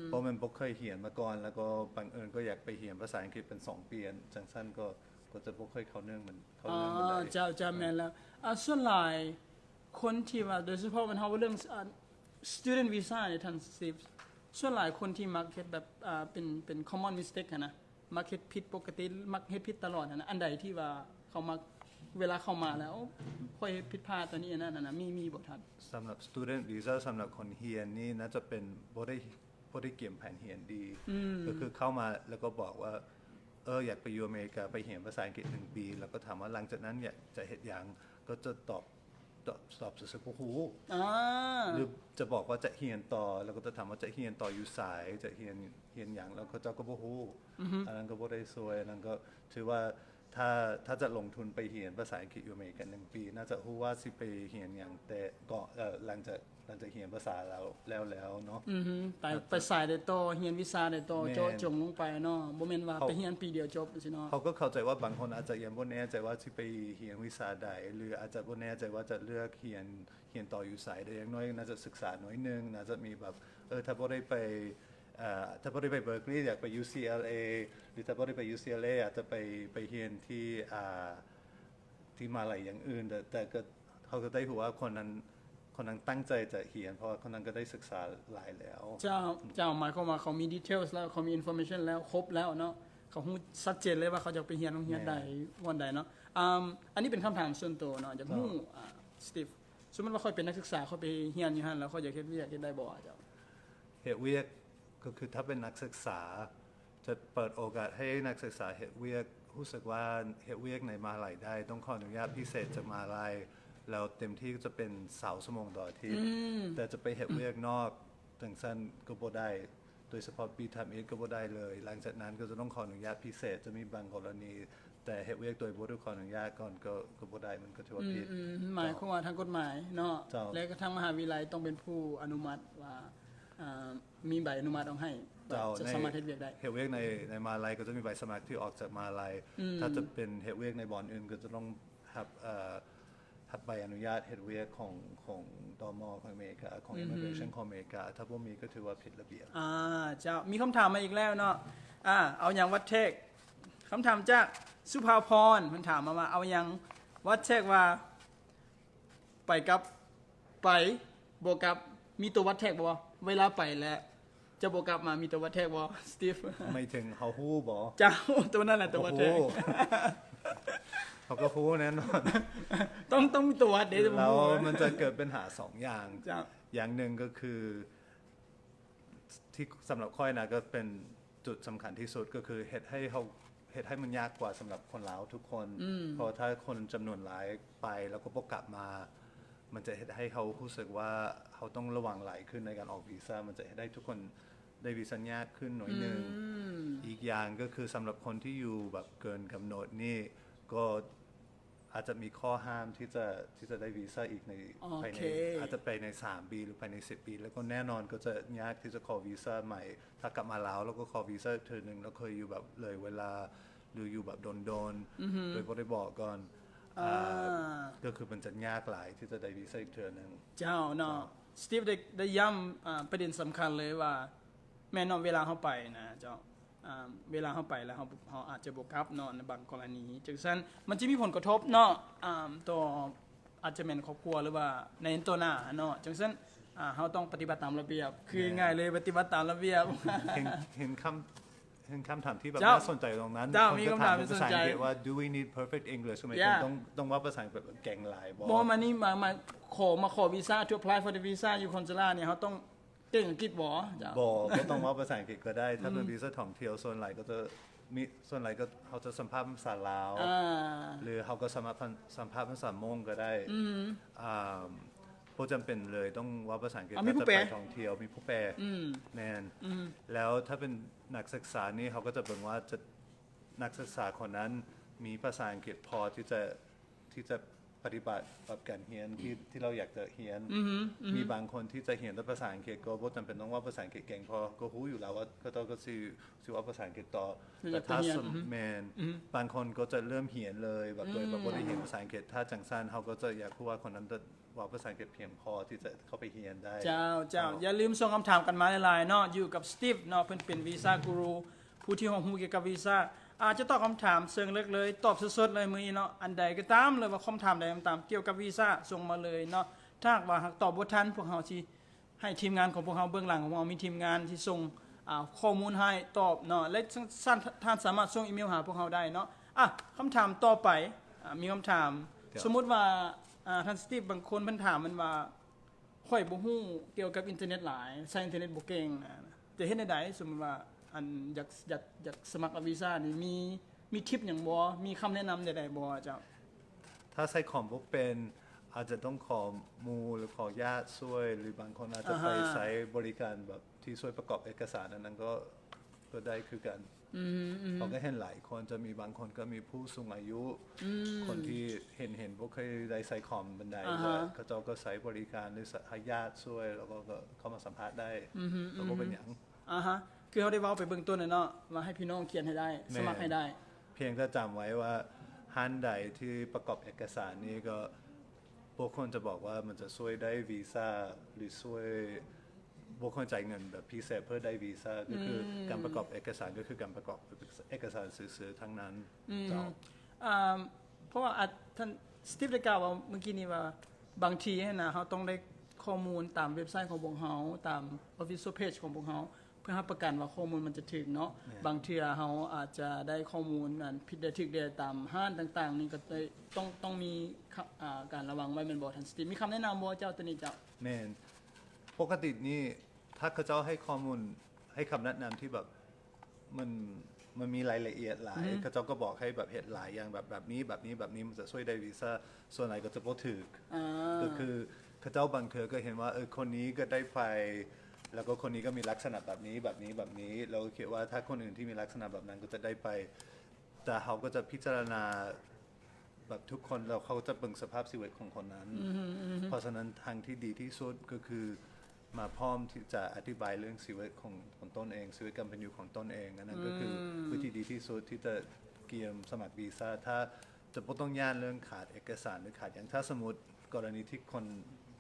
เพราะมันบ่เคยเรียนมาก่อน แล้วก็บังเอิญก็อยากไปเรียนภาษาอังกฤษเป็น2 ปีจังสั้นก็จะบ่เคยเข้าเรื่องมันได้ เจ้าแม่นแล้วส่วนหลายคนที่ว่าโดยเฉพาะมันเฮาเรื่องstudent visa เนี่ยท่านสตีฟส่วนหลายคนที่มักเฮ็ดแบบเป็น common mistake อะนะมักเฮ็ดผิดปกติมักเฮ็ดผิดตลอดอะนะอันใดที่ว่าเขามักเวลาเข้ามาแล้วค่อยเฮ็ดผิดพลาดตัวนี้อันนั้นนะมีบ่ทัน สำหรับ student visa สำหรับคนเรียนนี่น่าจะเป็นบ่ได้เกี่ยมแผนเรียนดี ก็คือเข้ามาแล้วก็บอกว่าอยากไปอยู่อเมริกาไปเรียนภาษาอังกฤษ1 ปี แล้วก็ถามว่าหลังจากนั้นอยากจะเฮ็ดหยังก็จะตอบซื่อๆบ่ฮู้หรือจะบอกว่าจะเรียนต่อแล้วก็จะถามว่าจะเรียนต่ออยู่สายจะเรียนหยังแล้วก็เจ้าก็บ่ฮู้อันนั้นก็บ่ได้ช่วยอันนั้นก็ถือว่าถ้าจะลงทุนไปเรียนภาษาอังกฤษอยู่อเมริกัน1 ปีน่าจะรู้ว่าสิไปเรียนหยังแต่ก็หลังจากเรียนภาษาแล้วเนาะ ไปสายได้ต่อเรียนวิชาได้ต่อ แม่น เจาะจงลงไปเนาะบ่แม่นว่าไปเรียนปีเดียวจบจังซี่เนาะ เขาก็เข้าใจว่าบางคนอาจจะยังบ่แน่ใจว่าสิไปเรียนวิชาใดหรืออาจจะบ่แน่ใจว่าจะเลือกเรียนต่ออยู่สายใดอย่างน้อยน่าจะศึกษาหน่อยนึงน่าจะมีแบบถ้าบ่ได้ไปเบิร์กลีย์อยากไป UCLA หรือถ้าบ่ได้ไป UCLA อาจจะไปเรียนที่มหาลัยอย่างอื่นแต่ก็เขาก็ได้รู้ว่าคนนั้นตั้งใจจะเรียนเพราะว่าคนนั้นก็ได้ศึกษาหลายแล้ว เจ้าหมายความว่าเขามี details แล้วเขามี information แล้วครบแล้วเนาะเขาฮู้ชัดเจนเลยว่าเขาจะไปเรียนโรงเรียนใดวันใดเนาะอันนี้เป็นคำถามส่วนตัวเนาะอยากฮู้สตีฟสมมุติว่าค่อยเป็นนักศึกษาค่อยไปเรียนอยู่หั่นแล้วค่อยอยากเฮ็ดเวียกเฮ็ดได้บ่เจ้า เฮ็ดเวียกก็คือถ้าเป็นนักศึกษาจะเปิดโอกาสให้นักศึกษาเฮ็ดเวียกรู้สึกว่าเฮ็ดเวียกในมหาลัยได้ต้องขออนุญาตพิเศษจากมหาลัยแล้วเต็มที่ก็จะเป็น20 ชั่วโมงต่ออาทิตย์แต่จะไปเฮ็ดเวียกนอกจังซั่นก็บ่ได้โดยเฉพาะปีทำเองก็บ่ได้เลย หลังจากนั้นก็จะต้องขออนุญาตพิเศษจะมีบางกรณี แต่เฮ็ดเวียกโดยบ่ได้ขออนุญาตก่อนก็บ่ได้มันก็ถือว่าผิด หมายความว่าทางกฎหมายเนาะ เจ้า และก็ทางมหาวิทยาลัยต้องเป็นผู้อนุมัติว่ามีใบอนุมัติเอาให้ เจ้า จะสามารถเฮ็ดเวียกได้ เฮ็ดเวียกในมหาลัยก็จะมีใบสมัครที่ออกจากมหาลัยถ้าจะเป็นเฮ็ดเวียกในบ่อนอื่นก็จะต้องรับใบอนุญาตเฮ็ดเวียกของตม.ของอเมริกาของ Immigration ของอเมริกาถ้าบ่มีก็ถือว่าผิดระเบียบ เจ้ามีคำถามมาอีกแล้วเนาะเอาอย่างวัดเทกคำถามจากสุภาพรมันถามมาว่าเอาอย่างวัดเทกว่าไปกับบวกกับมีตัววัดเทกบ่เวลาไปแล้วจะบวกกับมามีตัววัดเทกบ่สตีฟ ไม่ถึงเขาฮู้บ่ เจ้าตัวนั่นแหละตัววัดเทก เขาก็ฮู้แน่นอน ต้องมีตัววัดเดี๋ยวจะ แล้ว รู้ มันจะเกิดปัญหา2 อย่าง เจ้า อย่างหนึ่งก็คือที่สำหรับค่อยนะก็เป็นจุดสำคัญที่สุดก็คือเฮ็ดให้มันยากกว่าสำหรับคนลาวทุกคน เพราะถ้าคนจำนวนหลายไปแล้วก็บ่กลับมา มันจะเฮ็ดให้เขารู้สึกว่าเขาต้องระวังหลายขึ้นในการออกวีซ่ามันจะเฮ็ดให้ทุกคนได้วีซ่ายากขึ้นหน่อยนึงอีกอย่างก็คือสำหรับคนที่อยู่แบบเกินกำหนดนี่ก็ อาจจะมีข้อห้ามที่จะได้วีซ่าอีกในภายในอาจจะไปใน3 ปีหรือภายใน10 ปีแล้วก็แน่นอนก็จะยากที่จะขอวีซ่าใหม่ถ้ากลับมาแล้วก็ขอวีซ่าเธอหนึ่งแล้วเคยอยู่แบบเลยเวลาหรืออยู่แบบโดนโดยบ่ได้บอกก่อนก็คือมันจะยากหลายที่จะได้วีซ่าอีกเธอหนึ่งเจ้าเนาะสตีฟได้ย้ำประเด็นสำคัญเลยว่าแม่นอนเวลาเข้าไปนะเจ้าเวลาเข้าไปแล้วเขาอาจจะบวกกับเนาะในบางกรณีจังซั่นมันจะมีผลกระทบเนาะต่ออาจจะเป็นครอบครัวหรือว่าในตัวหน้าเนาะจังซั่นเขาต้องปฏิบัติตามระเบียบคือง่ายเลยปฏิบัติตามระเบียบ เห็นคำถามที่แบบ เจ้า น่าสนใจตรงนั้น เจ้า คน มี ก็ คำถามที่ ภา สน ษา ใจ อังกฤษว่า do we need perfect English ทำไม Yeah ต้องว่าภาษาอังกฤษแบบเก่งหลายบอก บ่มานี่มาขอวีซ่า to apply for the visa อยู่คอนซูล่าเนี่ยเขาต้องเก่งอังกฤษบ่เจ้า บอกก็ต้องว่าภาษาอังกฤษก็ได้ ถ้าเป็นวีซ่าท่องเที่ยวส่วนใหญ่ก็จะมีส่วนใหญ่ก็เขาจะสัมภาษณ์ภาษาลาว หรือเขาก็สามารถสัมภาษณ์ภาษามงก็ได้เพราะจำเป็นเลยต้องว่าภาษาอังกฤษ มี ถ้า ผู้ จะ แปล ไปท่องเที่ยวมีผู้แปลแน่นแล้วถ้าเป็นนักศึกษานี่เขาก็จะเป็นว่าจะนักศึกษาคนนั้นมีภาษาอังกฤษพอที่จะปฏิบัติกับการเรียนที่เราอยากจะเรียนมีบางคนที่จะเรียนแต่ภาษาอังกฤษก็บ่จำเป็นต้องว่าภาษาอังกฤษเก่งพอก็รู้อยู่แล้วว่าก็ต้องก็สิว่าภาษาอังกฤษต่อแต่ถ้าสมแมนบางคนก็จะเริ่มเรียนเลยแบบโดยแบบบ่ได้เรียนภาษาอังกฤษถ้าจังซั่นเขาก็จะอยากรู้ว่าคนนั้นจะว่าภาษาอังกฤษเพียงพอที่จะเข้าไปเรียนได้เจ้าอย่าลืมส่งคำถามกันมาหลายๆเนาะอยู่กับสตีฟเนาะเพิ่นเป็นวีซ่ากูรูผู้ที่รู้เกี่ยวกับวีซ่าอาจจะตอบคำถามเชิงลึกเลยตอบสดๆเลยมื้อนี้เนาะอันใดก็ตามเลยว่าคำถามใดก็ตามเกี่ยวกับวีซ่าส่งมาเลยเนาะถ้าหากว่าหากตอบบ่ทันพวกเราสิให้ทีมงานของพวกเราเบื้องหลังของเรามีทีมงานที่ส่งข้อมูลให้ตอบเนาะและท่านสามารถส่งอีเมลหาพวกเราได้เนาะคำถามต่อไปมีคำถามสมมุติว่าท่านสตีฟบางคนเพิ่นถามมันว่าข่อยบ่ฮู้เกี่ยวกับอินเทอร์เน็ตหลายใช้อินเทอร์เน็ตบ่เก่งจะเฮ็ดได้สมมุติว่าอันอยากสมัครวีซ่านี่มีทิปหยังบ่มีคำแนะนำใดๆบ่เจ้า ถ้าใช้คอมบ่เป็นอาจจะต้องขอหมู่หรือขอญาติช่วย หรือบางคนอาจจะไปใช้บริการแบบที่ช่วยประกอบเอกสารนั้นก็ได้คือกันเขาก็เห็นหลายคนจะมีบางคนก็มีผู้สูงอายุคนที่เห็นบ่เคยได้ใช้คอมบันไดก็เจ้าก็ใช้บริการหรือให้ญาติช่วยแล้วก็เข้ามาสัมภาษณ์ได้แล้วก็เป็นหยังคือเขาได้เว้าไปเบื้องต้นเนาะว่าให้พี่น้องเขียนให้ได้สมัครให้ได้ เพียงแต่จำไว้ว่าฮันใดที่ประกอบเอกสารนี้ก็พวกคนจะบอกว่ามันจะช่วยได้วีซ่าหรือช่วยพวกคนจ่ายเงินแบบพิเศษเพื่อได้วีซ่าก็คือการประกอบเอกสารก็คือการประกอบเอกสารสื่อทั้งนั้นเพราะว่าท่านสตีฟได้กล่าวว่าเมื่อกี้นี้ว่าบางทีนะเขาต้องได้ข้อมูลตามเว็บไซต์ของพวกเขาตาม official page ของพวกเขาเพื่อให้ประกันว่าข้อมูลมันจะถึงเนาะบางเทื่อเขาอาจจะได้ข้อมูลนั้นผิดได้ถูกได้ตามห้างต่างๆนี่ก็ต้องมีการระวังไว้เป็นบ่ทันสตีฟมีคำแนะนำบ่เจ้าตัวนี้เจ้าแม่นปกตินี่ถ้าเขาเจ้าให้ข้อมูลให้คำแนะนำที่แบบมันมีรายละเอียดหลายเขาเจ้าก็บอกให้แบบเฮ็ดหลายอย่างแบบนี้มันจะช่วยได้วีซ่าส่วนไหนก็จะบ่ถูกก็คือเขาเจ้าบางเทื่อก็เห็นว่าคนนี้ก็ได้ไปแล้วก็คนนี้ก็มีลักษณะแบบนี้เราก็คิดว่าถ้าคนอื่นที่มีลักษณะแบบนั้นก็จะได้ไปแต่เขาก็จะพิจารณาแบบทุกคนแล้วเขาจะเบิ่งสภาพชีวิตของคนนั้นเพราะฉะนั้นทางที่ดีที่สุดก็คือมาพร้อมที่จะอธิบายเรื่องชีวิตของตนเองชีวิตการเป็นอยู่ของตนเองอันนั้นก็คือวิธีดีที่สุดที่จะเกียมสมัครวีซ่าถ้าจะบ่ต้องย่านเรื่องขาดเอกสารหรือขาดอย่างถ้าสมมุติกรณีที่คน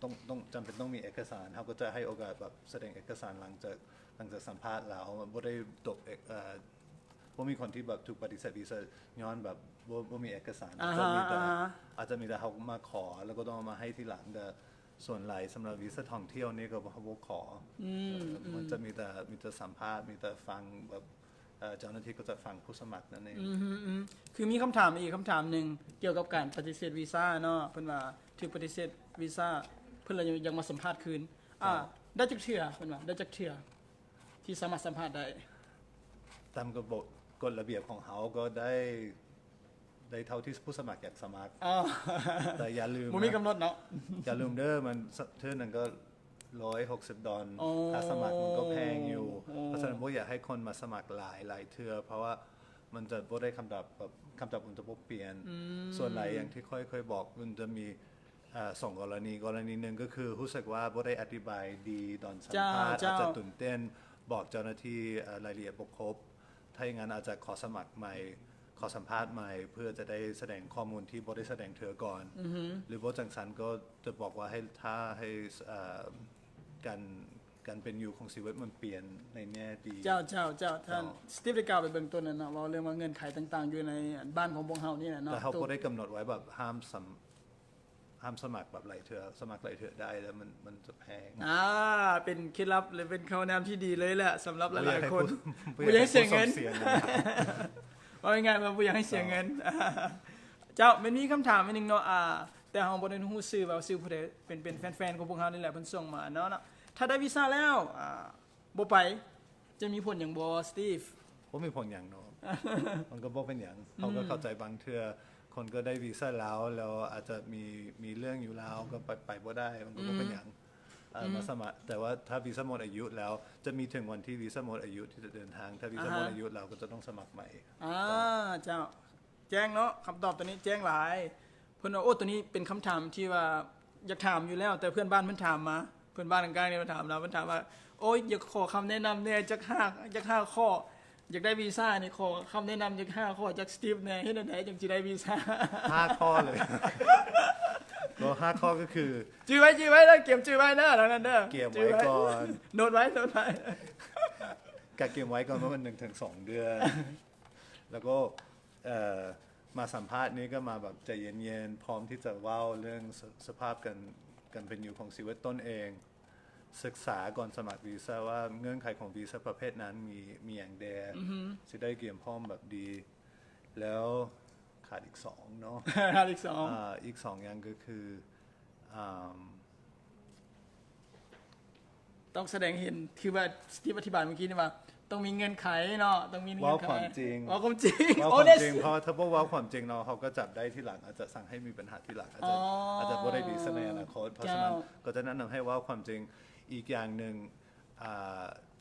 ต้องจำเป็นต้องมีเอกสารเขาก็จะให้โอกาสแบบแสดงเอกสารหลังจากสัมภาษณ์แล้วบ่ได้ตกบ่มีคนที่แบบถูกปฏิเสธวีซ่าย้อนแบบบ่มีเอกสารอาจจะมีแต่เขามาขอแล้วก็ต้องเอามาให้ทีหลังแต่ส่วนหลายสำหรับวีซ่าท่องเที่ยวนี่ก็บ่ขอมันจะมีแต่สัมภาษณ์มีแต่ฟังแบบเจ้าหน้าที่ก็จะฟังผู้สมัครนั่นเองคือมีคำถามอีกคำถามหนึ่งเกี่ยวกับการปฏิเสธวีซ่าเนาะเพิ่นว่าถูกปฏิเสธวีซ่าเพิ่นเลยยังมาสัมภาษณ์คืนได้จักเทื่อเพิ่นว่าได้จักเทื่อที่สามารถสัมภาษณ์ได้ตามกฎระเบียบของเขาก็ได้เท่าที่ผู้สมัครอยากสมัครแต่อย่าลืมบ่มีกำหนดเนาะอย่าลืมเด้อมันเทื่อนึงก็$160ถ้าสมัครมันก็แพงอยู่เพราะฉะนั้นบ่อยากให้คนมาสมัครหลายเทื่อเพราะว่า มันจะบ่ได้คำตอบแบบคำตอบมันจะบ่เปลี่ยนส่วนไหนอย่างที่เคยบอกมันจะมีสองกรณีหนึ่งก็คือรู้สึกว่าบ่ได้อธิบายดีตอนสัมภาษณ์อาจจะตื่นเต้นบอกเจ้าหน้าที่รายละเอียดบ่ครบถ้าอย่างนั้นอาจจะขอสมัครใหม่ขอสัมภาษณ์ใหม่เพื่อจะได้แสดงข้อมูลที่บ่ได้แสดงเธอก่อนหรือว่าจังสันก็จะบอกว่าให้การเป็นอยู่ของชีวิตมันเปลี่ยนในแง่ดีเจ้าท่านสตีฟได้กล่าวไปเบื้องต้นนั่นเนาะว่าเรื่องว่าเงื่อนไขต่างๆอยู่ในบ้านของพวกเฮานี่แหละเนาะแต่เขาก็ได้กำหนดไว้แบบห้ามสมัครแบบไหลเถื่อสมัครไหลเถื่อได้แล้วมันจะแพงเป็นเคล็ดลับเลยเป็นคำแนะนำที่ดีเลยแหละสำหรับหลายๆคน ผู้อยากให้เสียเงินว่าง่ายๆว่าผู้อยากให้เสียเงินเจ้ามันมีคำถามอีกนึงเนาะแต่เฮาบ่ได้ฮู้ชื่อว่าชื่อผู้ใดเป็นแฟนๆของพวกเฮานี่แหละเพิ่นส่งมาเนาะถ้าได้วีซ่าแล้วบ่ไปจะมีผลหยังบ่สตีฟบ่มีผลหยังเนาะมันก็บ่เป็นหยังเขาก็เข้าใจบางเทื่อคนก็ได้วีซ่าแล้วอาจจะมีเรื่องอยู่แล้วก็ไปบ่ได้มันก็บ่เป็นหยังมาสมัครแต่ว่าถ้าวีซ่าหมดอายุแล้วจะมีถึงวันที่วีซ่าหมดอายุที่จะเดินทางถ้าวีซ่าหมดอายุเราก็จะต้องสมัครใหม่เจ้าแจ้งเนาะคำตอบตัวนี้แจ้งหลายเพิ่นว่าโอ้ตัวนี้เป็นคำถามที่ว่าอยากถามอยู่แล้วแต่เพื่อนบ้านเพิ่นถามมาเพื่อนบ้านกลางๆเนี่ยมาถามเราเพิ่นถามว่าโอ้ยอยากขอคำแนะนำเนี่ยจัก5ข้ออยากได้วีซ่านี่ขอคำแนะนำจัก5ข้อจากสตีฟแน่เฮ็ดจังได๋จังสิได้วีซ่า5ข้อเลยก็5ข้อก็คือจื้อไว้เด้อเก็บจื้อไว้เด้อแล้วนั้นเด้อเก็บไว้ก่อนโน้ตไว้ก็เก็บไว้ก่อนว่ามัน 1-2 เดือนแล้วก็มาสัมภาษณ์นี้ก็มาแบบใจเย็นๆพร้อมที่จะเว้าเรื่องสภาพกันเป็นอยู่ของชีวิตต้นเองศึกษาก่อนสมัครวีซ่าว่าเงื่อนไขของวีซ่าประเภทนั้นมีอย่างใดสิได้เตรียมพร้อมแบบดีแล้วขาดอีก2เนาะขาดอีก2อย่างก็คือต้องแสดงเห็นคือว่าที่อธิบายเมื่อกี้นี่ว่าต้องมีเงื่อนไขเนาะต้องมีเงื่อนไขความจริงความจริงเพราะถ้าบ่ว่าความจริงเนาะเขาก็จับได้ที่หลังอาจจะสั่งให้มีปัญหาที่หลังอาจจะบ่ได้วีซ่าในอนาคตเพราะฉะนั้นก็จะแนะนำให้ว่าความจริงอีกอย่างนึง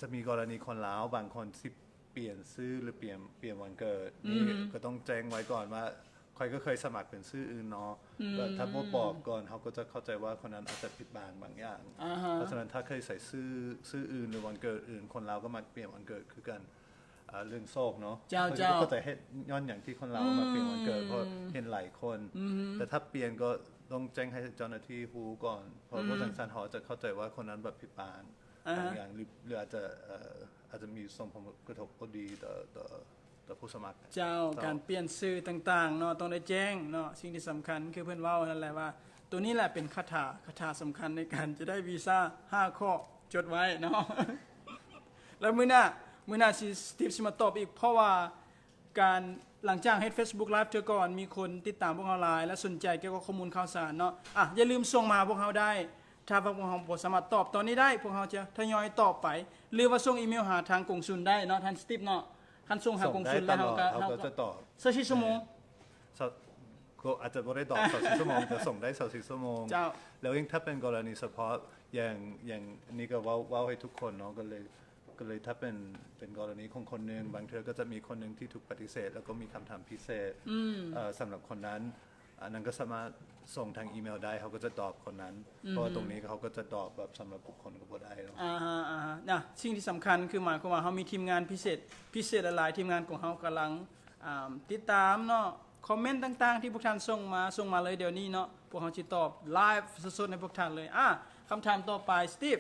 จะมีกรณีคนลาวบางคนที่เปลี่ยนชื่อหรือเปลี่ยนวันเกิดนี่ก็ต้องแจ้งไว้ก่อนว่าใครก็เคยสมัครเป็นชื่ออื่นเนาะถ้าบ่บอกก่อนเขาก็จะเข้าใจว่าคนนั้นอาจจะผิดบางอย่างเพราะฉะนั้นถ้าเคยใส่ชื่ออื่นหรือวันเกิดอื่นคนลาวก็มาเปลี่ยนวันเกิดคือกันเรื่องโชคเนาะก็จะให้ย้อนอย่างที่คนลาวมาเปลี่ยนวันเกิดเพราะเห็นหลายคนแต่ถ้าเปลี่ยนก็ต้องแจ้งให้เจ้าหน้าที่รู้ก่อนเพราะว่าจังซั่นเขาจะเข้าใจว่าคนนั้นแบบผิดบางอย่างหรืออาจจะมีส่งผลกระทบบ่ดีต่อผู้สมัครเจ้าการเปลี่ยนชื่อต่างๆเนาะต้องได้แจ้งเนาะสิ่งที่สำคัญคือเพิ่นเว้านั่นแหละว่าตัวนี้แหละเป็นคาถาสำคัญในการจะได้วีซ่า5ข้อจดไว้เนาะแล้วมื้อหน้าสิสตีฟสิมาตอบอีกเพราะว่าการหลังจากเฮ็ด Facebook Live เจอก่อนมีคนติดตามพวกเราหลายและสนใจเกี่ยวกับข้อมูลข่าวสารเนาะอย่าลืมส่งมาพวกเราได้ถ้าพวกเราบ่สามารถตอบตอนนี้ได้พวกเราจะทยอยตอบไปหรือว่าส่งอีเมลหาทางกงสุลได้เนาะท่านสตีฟเนาะคันส่งหากงสุลแล้วเราก็จะตอบ24ชั่วโมงก็อาจจะบ่ได้ตอบ24ชั่วโมงแต่ส่งได้24ชั่วโมงแล้วยิ่งถ้าเป็นกรณีเฉพาะอย่างนี้ก็เว้าให้ทุกคนเนาะก็เลยถ้าเป็นกรณีของคนนึงบางเทื่อก็จะมีคนนึงที่ถูกปฏิเสธแล้วก็มีคำถามพิเศษสำหรับคนนั้นอันนั้นก็สามารถส่งทางอีเมลได้เขาก็จะตอบคนนั้นเพราะตรงนี้เขาก็จะตอบแบบสำหรับบุคคลก็บ่ได้เนาะสิ่งที่สำคัญคือหมายความว่าเฮามีทีมงานพิเศษหลายทีมงานของเฮากำลังติดตามเนาะคอมเมนต์ต่างๆที่พวกท่านส่งมาเลยเดี๋ยวนี้เนาะพวกเฮาสิตอบไลฟ์สดๆให้พวกท่านเลยคำถามต่อไปสตีฟ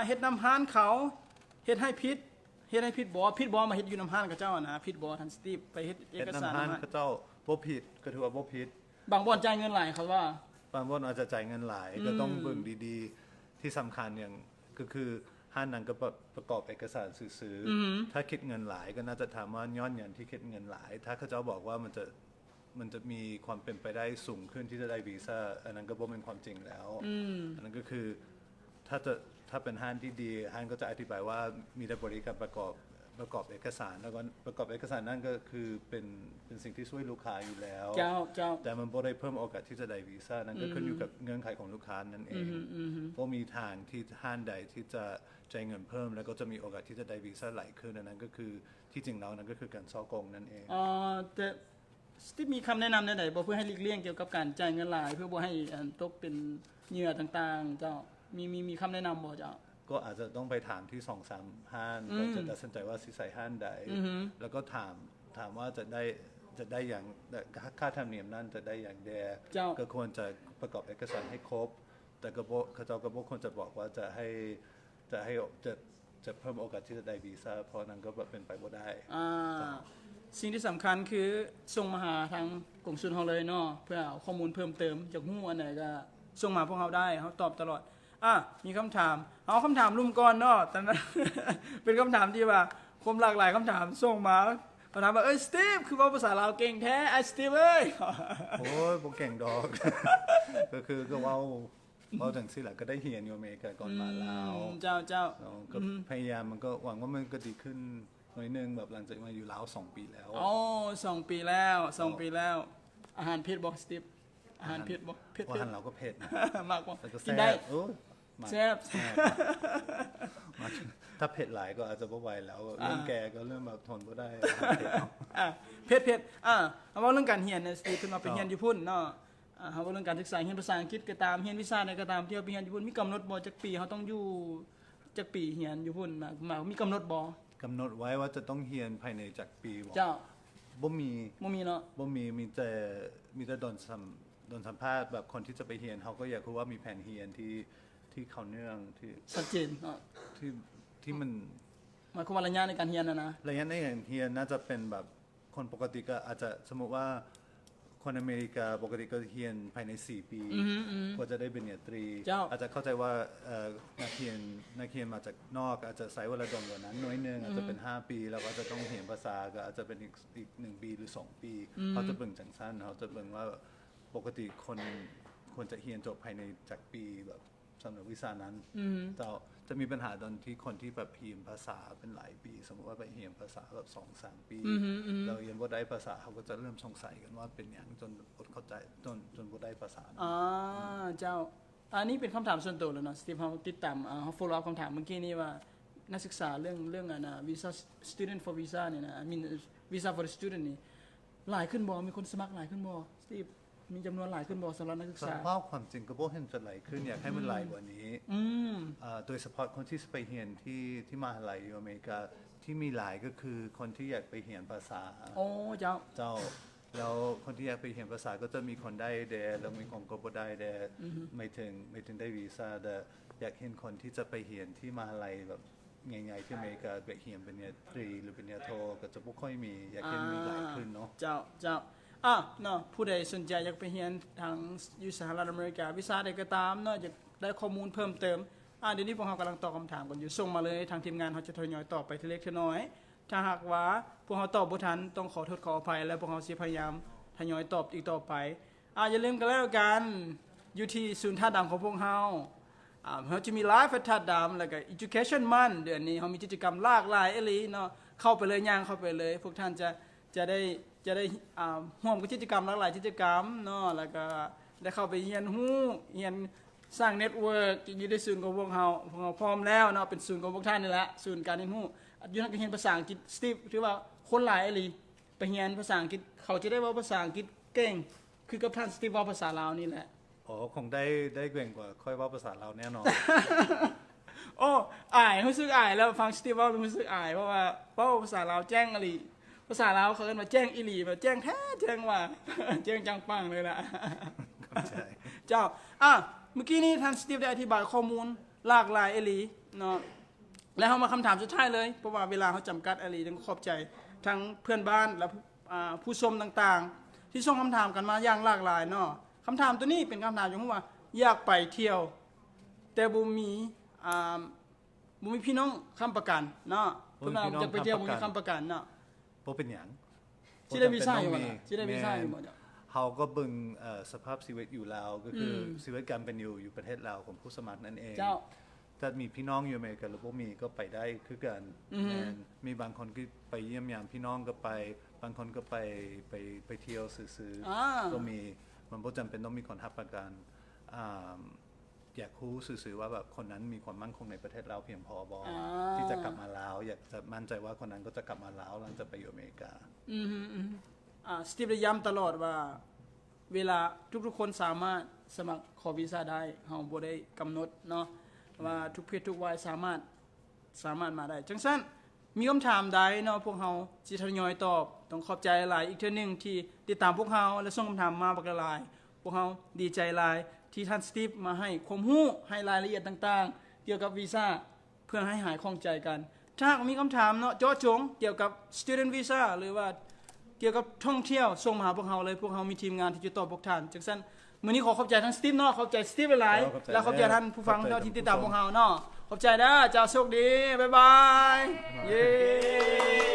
เฮ็ดน้ำฮานเขาเฮ็ดให้ผิดบ่มาเฮ็ดอยู่น้ำฮานกับเจ้านะผิดบ่ท่านสตีฟไปเฮ็ดเอกสารน้ำฮานกับเจ้าบ่ผิดก็ถือว่าบ่ผิดบางบ่อนจ่ายเงินหลายครับว่าบางบ่อนอาจจะจ่ายเงินหลายก็ต้องเบิ่งดีๆที่สำคัญอย่างก็คือห้านนั้นก็ประกอบเอกสารซื่อๆถ้าคิดเงินหลายก็น่าจะถามว่าย้อนหยังที่คิดเงินหลายถ้าเขาเจ้าบอกว่ามันจะมีความเป็นไปได้สูงขึ้นที่จะได้วีซ่าอันนั้นก็บ่เป็นความจริงแล้วอันนั้นก็คือถ้าเป็นห้านที่ดีห้านก็จะอธิบายว่ามีแต่บริการประกอบ ประกอบเอกสารแล้วก็ประกอบเอกสารนั่นก็คือเป็นสิ่งที่ช่วยลูกค้าอยู่แล้ว เจ้าแต่มันบ่ได้เพิ่มโอกาสที่จะได้วีซ่านั่นก็ขึ้นอยู่กับเงื่อนไขของลูกค้านั่นเองก็มีทางที่ห้านใดที่จะจ่ายเงินเพิ่มแล้วก็จะมีโอกาสที่จะได้วีซ่าไหลขึ้นนั้นก็คือที่จริงแล้วนั่นก็คือการซ่อโกงนั่นเอง แต่สติฟมีคำแนะนำใดๆบ่เพื่อให้หลีกเลี่ยงเกี่ยวกับการจ่ายเงินหลายเพื่อบ่ให้ตกเป็นเหยื่อต่างๆเจ้ามีคำแนะนำบ่เจ้าก็อาจจะต้องไปถามที่2-3ห้านก่อนจะตัดสินใจว่าสิใส่ห้านใดแล้วก็ถามว่าจะได้อย่างค่าธรรมเนียมนั่นจะได้อย่างแดก็ควรจะประกอบเอกสารให้ครบแต่กระบอกเขาเจ้าก็บ่ควรจะบอกว่าจะเพิ่มโอกาสที่จะได้วีซ่าเพราะนั้นก็แบบเป็นไปบ่ได้สิ่งที่สำคัญคือส่งมาหาทางกงสุลเฮาเลยเนาะเพื่อเอาข้อมูลเพิ่มเติมจากฮู้อันไหนก็ส่งมาพวกเราได้เฮาตอบตลอดมีคำถามเอาคำถามลุ่มก่อนเนาะแต่นั้น เป็นคำถามที่ว่าคมหลากหลายคำถามส่งมาเขาถามว่าสตีฟคือว่าภาษาลาวเก่งแท้สตีฟเอ้ย โอ้ยบ่เก่งดอก ก็เว้าจังซี่แหละก็ได้เรียนอยู่อเมริกาก่อนมาลาวเจ้าก็พยายามมันก็หวังว่ามันก็ดีขึ้นหน่อยนึงแบบหลังจากมาอยู่ลาว2 ปีแล้ว2 ปีแล้วอาหารเผ็ดบ่สตีฟอาหารเผ็ดบ่เผ็ด อาหารเราก็เผ็ดนะ มากบ่กินได้แซ่บ ถ้าเผ็ดหลายก็อาจจะบ่ไหวแล้วเรื่องแกก็เริ่มแบบทนบ่ได้เผ็ดเอาว่าเรื่องการเรียนเนี่ยสตีฟขึ้นมาไปเรียนอยู่พุ่นเนาะเฮาว่าเรื่องการศึกษาเรียนภาษาอังกฤษก็ตามเรียนวิชาใดก็ตามที่เฮาไปเรียนอยู่พุ่นมีกำหนดบ่จักปีเฮาต้องอยู่จักปีเรียนอยู่พุ่นมีกำหนดบ่กำหนดไว้ว่าจะต้องเรียนภายในจักปีบ่เจ้าบ่มีเนาะบ่มีแต่โดนสัมภาษณ์แบบคนที่จะไปเรียนเขาก็อยากรู้ว่ามีแผนเรียนที่เขาเนื่องที่ชัดเจนเนาะที่มันหมายความว่าระยะในการเรียนนะระยะในการเรียนน่าจะเป็นแบบคนปกติก็อาจจะสมมุติว่าคนอเมริกาปกติก็เรียนภายใน4 ปีกว่าจะได้ปริญญาตรีอาจจะเข้าใจว่านักเรียนมาจากนอกอาจจะใช้เวลาดกว่านั้นน้อยนึงอาจจะเป็น5 ปีแล้วก็จะต้องเรียนภาษาก็อาจจะเป็นอีก1 ปีหรือ2 ปีเขาจะเบิ่งจังซั่นเขาจะเบิ่งว่าปกติคนควรจะเรียนจบภายในจากปีแบบสำหรับวิชานั้นจะมีปัญหาตอนที่คนที่แบบเรียนภาษาเป็นหลายปีสมมติว่าไปเรียนภาษาแบบ2-3 ปีเราเรียนบ่ได้ภาษาเขาก็จะเริ่มสงสัยกันว่าเป็นอย่างจนอดเข้าใจจนบ่ได้ภาษาเจ้าอันนี้เป็นคำถามส่วนตัวแล้วเนาะสตีฟเขาติดตามเขา follow up คำถามเมื่อกี้นี้ว่านักศึกษาเรื่องvisa student for visa เนี่ยนะ I mean visa for the student นี่หลายขึ้นบ่มีคนสมัครหลายขึ้นบ่สตีฟมีจำนวนหลายขึ้นบ่สำหรับนักศึกษาความจริงก็บ่เห็นจะหลายขึ้นอยากให้มันหลายกว่านี้โดยเฉพาะคนที่ไปเรียนที่มหาลัยอเมริกาที่มีหลายก็คือคนที่อยากไปเรียนภาษาเจ้าแล้วคนที่อยากไปเรียนภาษาก็จะมีคนได้แล้วมีคนก็บ่ได้ไม่ถึงได้วีซ่าแต่อยากเห็นคนที่จะไปเรียนที่มหาลัยแบบใหญ่ๆที่อเมริกาไปเรียนปริญญาตรีหรือปริญญาโทก็จะบ่ค่อยมีอยากเห็นมีหลายขึ้นเนาะเจ้าเนาะผู้ใดสนใจอยากไปเรียนทางอยู่สหรัฐอเมริกาวีซ่าใดก็ตามเนาะอยากได้ข้อมูลเพิ่มเติมเดี๋ยวนี้พวกเรากำลังตอบคำถามกันอยู่ส่งมาเลยทางทีมงานเขาจะทยอยตอบไปทีเล็กทีน้อยถ้าหากว่าพวกเราตอบบ่ทันต้องขอโทษขออภัยและพวกเราสิพยายามทยอยตอบอีกต่อไปอย่าลืมกันแล้วกันอยู่ที่ศูนย์ท่าดำของพวกเราเขาจะมีไลฟ์ท่าดำแล้วก็ education month เดือนนี้เขามีกิจกรรมหลากหลายเนาะเข้าไปเลยย่างเข้าไปเลยพวกท่านจะได้ร่วมกับกิจกรรมหลากหลายกิจกรรมเนาะแล้วก็ได้เข้าไปเรียนสร้างเน็ตเวิร์กอยู่ในศูนย์ของพวกเราพร้อมแล้วเนาะเป็นศูนย์ของพวกท่านนี่แหละศูนย์การเรียนรู้อยู่นักเรียนภาษาอังกฤษสตีฟถือว่าคนหลายไปเรียนภาษาอังกฤษเขาจะได้ว่าภาษาอังกฤษเก่งคือกับท่านสตีฟว่าภาษาลาวนี่แหละคงได้เก่งกว่าค่อยว่าภาษาลาวแน่นอน รู้สึกอายแล้วฟังสตีฟว่ารู้สึกอายเพราะว่าภาษาลาวแจ้งภาษาลาวเขาเรียกว่าแจ้งอีหลีแบบแจ้งแท้แจ้งว่า แจ้งจังปังเลยล่ะเจ้าเมื่อกี้นี้ท่านสตีฟได้อธิบายข้อมูลหลากหลายเนาะแล้วเรามาคำถามสุดท้ายเลยเพราะว่าเวลาเขาจำกัดต้องขอบใจทั้งเพื่อนบ้านและผู้ชมต่างๆที่ส่งคำถามกันมาอย่างหลากหลายเนาะคำถามตัวนี้เป็นคำถามอย่างว่าอยากไปเที่ยวแต่บ่มีพี่น้องค้ำประกันเนาะเพิ่นจะไปเที่ยวบ่มีค้ำประกันเนาะบ่เป็นหยังสิได้วีซ่าอยู่บ่ล่ะสิได้วีซ่าอยู่บ่เจ้าเฮาก็เบิ่งสภาพชีวิตอยู่แล้วก็คือชีวิตการเป็นอยู่ประเทศลาวของผู้สมัครนั่นเองแต่ แต่มีพี่น้องอยู่อเมริกาแล้วพวกมีก็ไปได้คือกันแม่นมีบางคนก็ไปเยี่ยมยามพี่น้องก็ไปบางคนก็ไปเที่ยวซื้อๆก็มีมันบ่จำเป็นต้องมีคนรับประกันอยากรู้ซื่อๆว่าแบบคนนั้นมีความมั่นคงในประเทศเราเพียงพอบ่ที่จะกลับมาลาวอยากจะมั่นใจว่าคนนั้นก็จะกลับมาลาวหลังจากไปอยู่อเมริกาสตีฟได้ย้ำตลอดว่าเวลาทุกๆคนสามารถสมัครขอวีซ่าได้เฮาบ่ได้กำหนดเนาะว่าทุกเพศทุกวัยสามารถมาได้จังซั่นมีคำถามใดเนาะพวกเฮาสิทยอยตอบต้องขอบใจหลายอีกเทื่อนึงที่ติดตามพวกเฮาและส่งคำถามมาบักหลายพวกเฮาดีใจหลายที่ท่านสตีฟมาให้ความรู้ให้รายละเอียดต่างๆเกี่ยวกับวีซ่าเพื่อให้หายข้องใจกันถ้ามีคำถามเนาะเจาะจงเกี่ยวกับ student visa หรือว่าเกี่ยวกับท่องเที่ยวส่งมาหาพวกเฮาเลยพวกเฮามีทีมงานที่จะตอบพวกท่านจังซั่นมื้อนี้ขอขอบใจทั้งสตีฟเนาะขอบใจสตีฟหลายๆแล้วขอบใจท่านผู้ฟังเนาะที่ติดตามพวกเฮาเนาะขอบใจเด้อเจ้าโชคดีบ๊ายบายเย้